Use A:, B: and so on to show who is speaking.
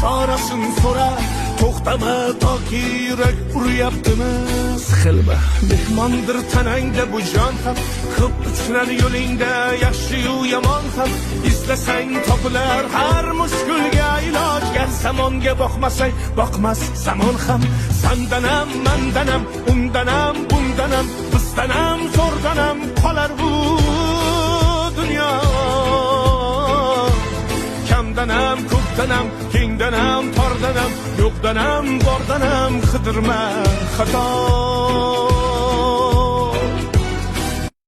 A: chorasini so'ra, to'xtama toki yurak uryaptimi? Siqilma, mehmondir tanangda bu jon ham, ko'p uchrar yo'lingda yaxshi-yu yomon ham. Istasang topilar har mushkulga iloj, gar zamonga boqmasang boqmas zamon ham. Sandanam, mandanam, undanam, bundanam, bizdanam, zo'rdanam qolar bu dunyo. Kamdanam, ko'pdanam, kengdanam, tordanam, yo'qdanam, bordanam qidirma xato.